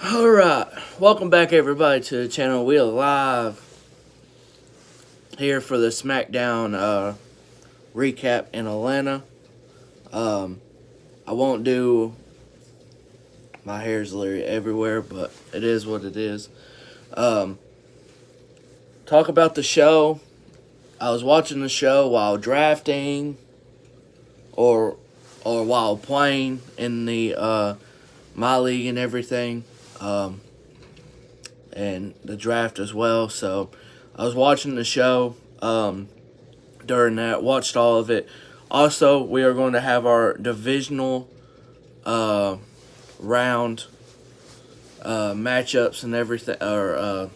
Alright, welcome back everybody to the channel. We are live here for the Smackdown recap in Atlanta. I won't do my hair's literally everywhere, but it is what it is. Talk about the show. I was watching the show while drafting or while playing in the my league and everything. And the draft as well. So I was watching the show during that, watched all of it. Also, we are going to have our divisional round matchups and everything, or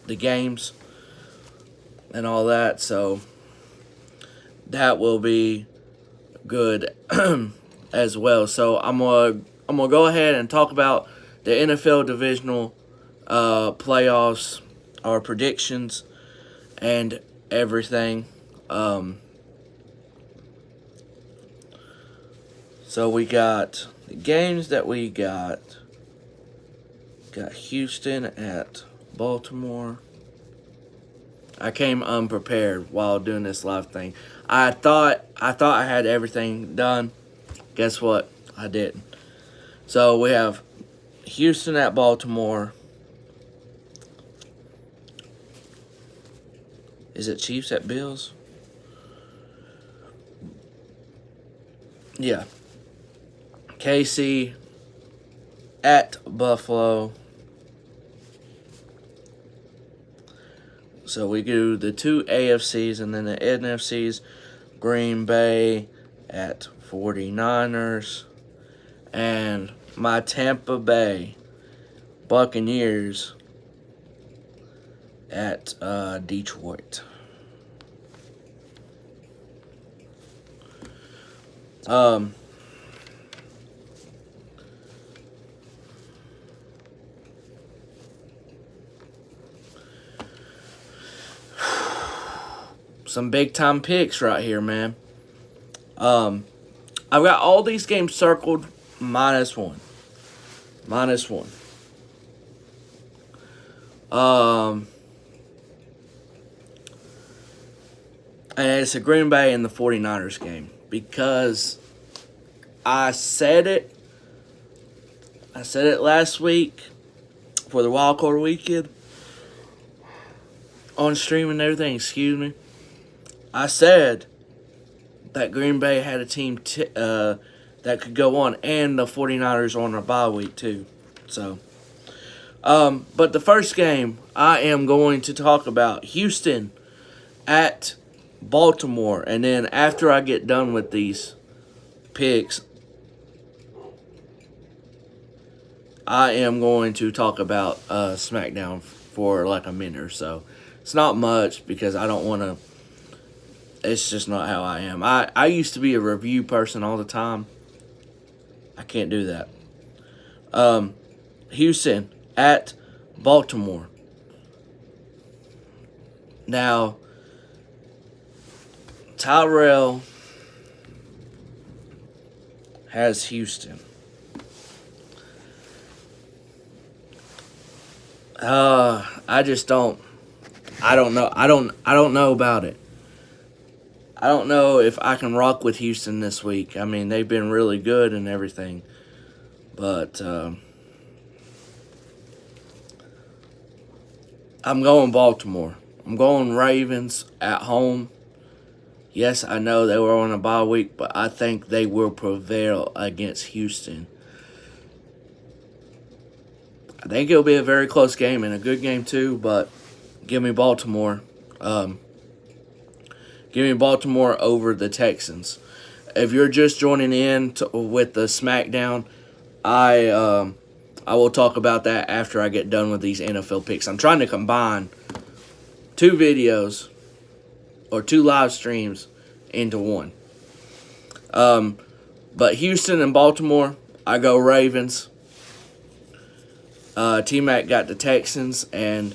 the games and all that. So that will be good as well. So I'm gonna go ahead and talk about the NFL divisional playoffs, our predictions, and everything. So we got the games that we got. Got Houston at Baltimore. I came unprepared while doing this live thing. I thought I had everything done. Guess what? I didn't. So we have Houston at Baltimore. Is it Chiefs at Bills? Yeah. KC at Buffalo. So we do the two AFCs and then the NFCs. Green Bay at 49ers. And my Tampa Bay Buccaneers at Detroit. Some big time picks right here, man. I've got all these games circled -1. -1. And it's a Green Bay and the 49ers game because I said it last week for the wild card weekend on stream and everything, excuse me. I said that Green Bay had a team that could go on, and the 49ers on a bye week too. So, but the first game I am going to talk about Houston at Baltimore, and then after I get done with these picks, I am going to talk about Smackdown for like a minute or so. It's not much because I don't want to. It's just not how I am. I used to be a review person all the time. I can't do that. Houston at Baltimore. Now, Tyrell has Houston. I just don't. I don't know. I don't know about it. I don't know if I can rock with Houston this week. I mean, they've been really good and everything. But I'm going Baltimore. I'm going Ravens at home. Yes, I know they were on a bye week, but I think they will prevail against Houston. I think it'll be a very close game and a good game too, but give me Baltimore. Give me Baltimore over the Texans. If you're just joining in with the Smackdown, I will talk about that after I get done with these NFL picks. I'm trying to combine two videos or two live streams into one. But Houston and Baltimore, I go Ravens. T-Mac got the Texans, and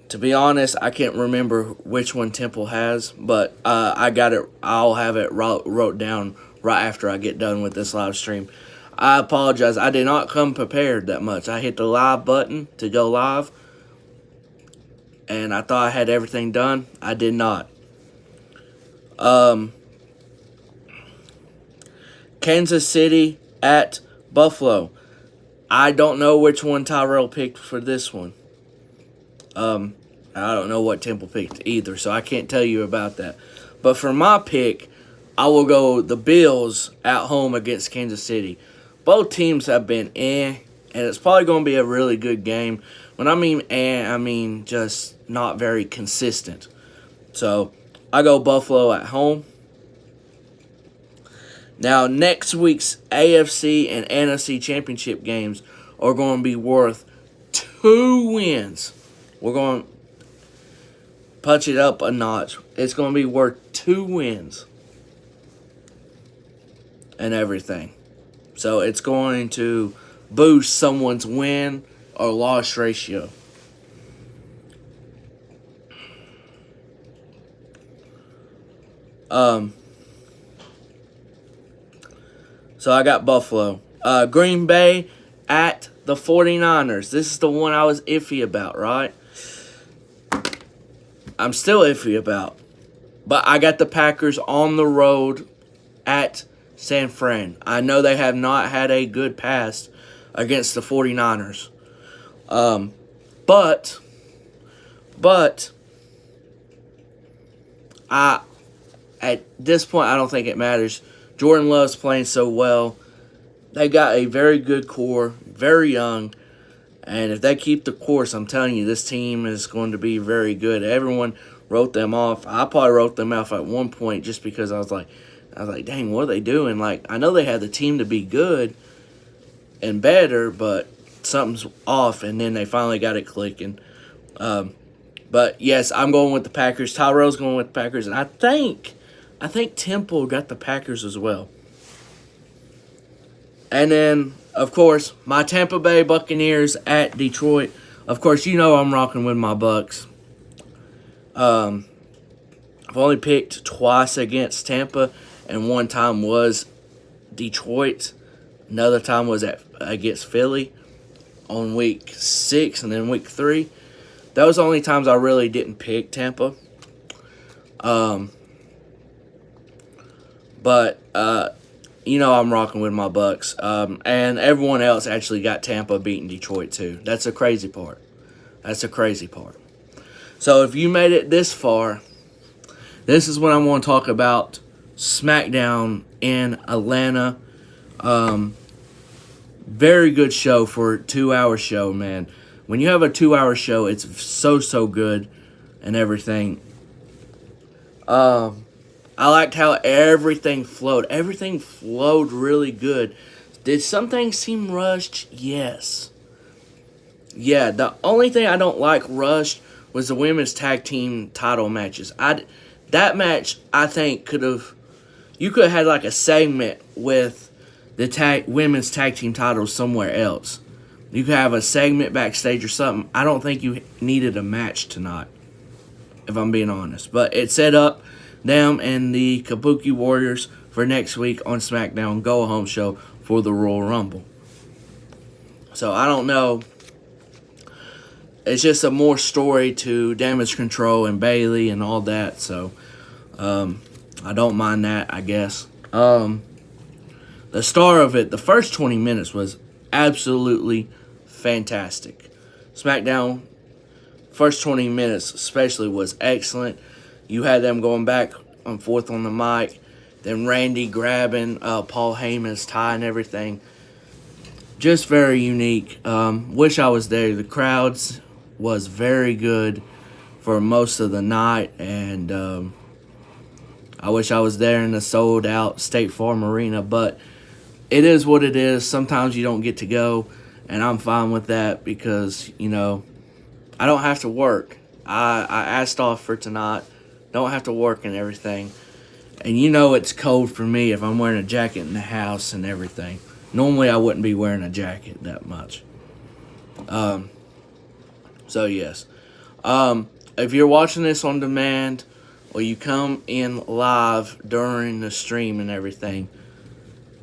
to be honest, I can't remember which one Temple has, but I got it. I'll have it wrote down right after I get done with this live stream. I apologize. I did not come prepared that much. I hit the live button to go live, and I thought I had everything done. I did not. Kansas City at Buffalo. I don't know which one Tyrell picked for this one. I don't know what Temple picked either, so I can't tell you about that. But for my pick, I will go the Bills at home against Kansas City. Both teams have been and it's probably going to be a really good game. When I mean I mean just not very consistent. So, I go Buffalo at home. Now, next week's AFC and NFC championship games are going to be worth 2 wins. We're going to punch it up a notch. It's going to be worth 2 wins and everything. So, it's going to boost someone's win or loss ratio. So I got Buffalo. Green Bay at the 49ers. This is the one I was iffy about, right? I'm still iffy about. But I got the Packers on the road at San Fran. I know they have not had a good past against the 49ers. But at this point, I don't think it matters. Jordan Love's playing so well. They got a very good core, very young. And if they keep the course, I'm telling you, this team is going to be very good. Everyone wrote them off. I probably wrote them off at one point just because I was like, dang, what are they doing? Like, I know they have the team to be good and better, but something's off. And then they finally got it clicking. But yes, I'm going with the Packers. Tyrell's going with the Packers, and I think Temple got the Packers as well. And then, of course, my Tampa Bay Buccaneers at Detroit. Of course, you know I'm rocking with my Bucs. I've only picked twice against Tampa, and one time was Detroit. Another time was against Philly on week 6 and then week 3. Those are the only times I really didn't pick Tampa. But you know I'm rocking with my Bucs. And everyone else actually got Tampa beating Detroit too. That's the crazy part. So if you made it this far, this is what I'm going to talk about. Smackdown in Atlanta. Very good show for a 2-hour show, man. When you have a 2-hour show, it's so good and everything. I liked how everything flowed. Everything flowed really good. Did some things seem rushed? Yes. Yeah, the only thing I don't like rushed was the women's tag team title matches. That match, I think, you could have had like a segment with the women's tag team titles somewhere else. You could have a segment backstage or something. I don't think you needed a match tonight, if I'm being honest. But it set up them and the Kabuki Warriors for next week on SmackDown Go-Home show for the Royal Rumble. So, I don't know. It's just a more story to Damage Control and Bayley and all that. So, I don't mind that, I guess. The star of it, the first 20 minutes was absolutely fantastic. SmackDown, first 20 minutes especially, was excellent. You had them going back and forth on the mic. Then Randy grabbing Paul Heyman's tie and everything. Just very unique. Wish I was there. The crowds was very good for most of the night. And I wish I was there in the sold-out State Farm Arena. But it is what it is. Sometimes you don't get to go. And I'm fine with that because, you know, I don't have to work. I asked off for tonight. Don't have to work and everything. And you know it's cold for me if I'm wearing a jacket in the house and everything. Normally I wouldn't be wearing a jacket that much. So yes. If you're watching this on demand or you come in live during the stream and everything,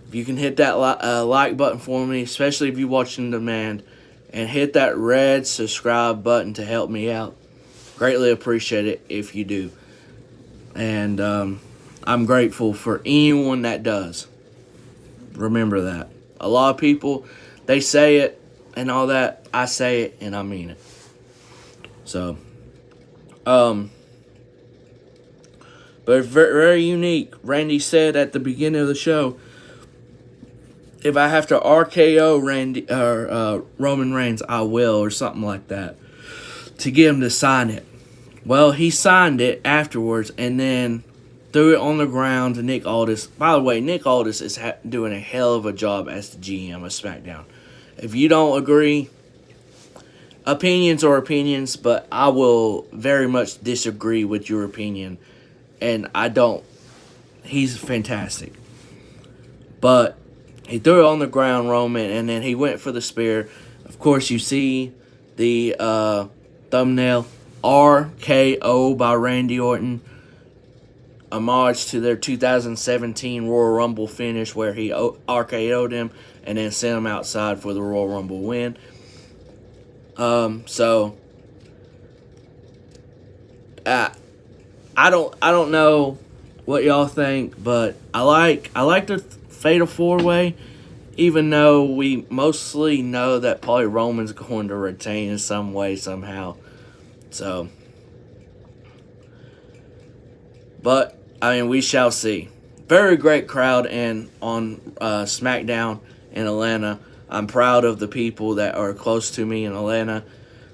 if you can hit that like button for me, especially if you're watching on demand, and hit that red subscribe button to help me out. Greatly appreciate it if you do. And I'm grateful for anyone that does. Remember that. A lot of people, they say it and all that. I say it and I mean it. So, but it's very, very unique. Randy said at the beginning of the show, if I have to RKO Roman Reigns, I will, or something like that, to get him to sign it. Well, he signed it afterwards and then threw it on the ground to Nick Aldis. By the way, Nick Aldis is doing a hell of a job as the GM of SmackDown. If you don't agree, opinions are opinions, but I will very much disagree with your opinion. And I don't. He's fantastic. But he threw it on the ground, Roman, and then he went for the spear. Of course, you see the thumbnail, RKO by Randy Orton. Homage to their 2017 Royal Rumble finish where he RKO'd him and then sent him outside for the Royal Rumble win. So I don't know what y'all think, but I like the Fatal 4-Way, even though we mostly know that probably Roman's going to retain in some way, somehow. So, but I mean, we shall see. Very great crowd and on SmackDown in Atlanta. I'm proud of the people that are close to me in Atlanta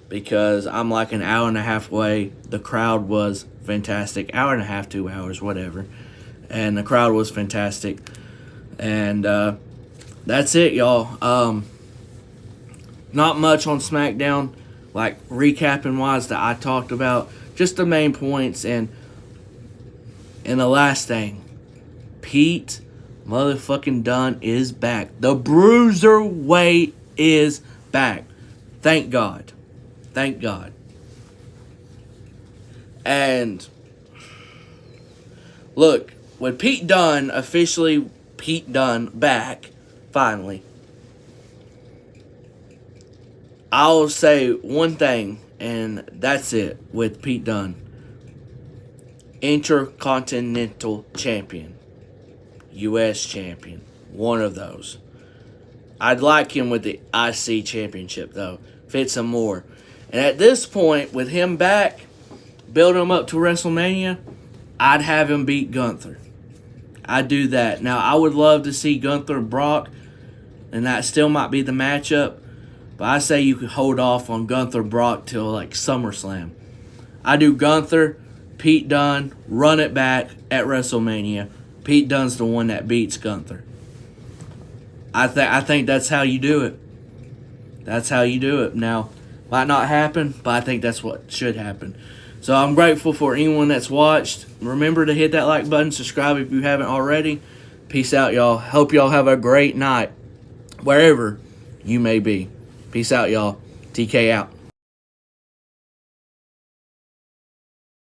because I'm like an hour and a half away. The crowd was fantastic. Hour and a half, 2 hours, whatever. And the crowd was fantastic. And that's it, y'all. Not much on SmackDown, like recapping wise that I talked about. Just the main points. And the last thing, Pete motherfucking Dunne is back. The Bruiserweight is back. Thank God. Thank God. And look, with Pete Dunne officially Pete Dunne back, finally, I'll say one thing, and that's it with Pete Dunne. Intercontinental Champion. U.S. Champion. One of those. I'd like him with the IC Championship, though. Fits him more. And at this point, with him back, build him up to WrestleMania, I'd have him beat Gunther. I'd do that. Now, I would love to see Gunther and Brock, and that still might be the matchup. But I say you could hold off on Gunther Brock till like SummerSlam. I do Gunther, Pete Dunne, run it back at WrestleMania. Pete Dunne's the one that beats Gunther. I think that's how you do it. That's how you do it. Now, might not happen, but I think that's what should happen. So I'm grateful for anyone that's watched. Remember to hit that like button, subscribe if you haven't already. Peace out, y'all. Hope y'all have a great night, wherever you may be. Peace out, y'all. TK out.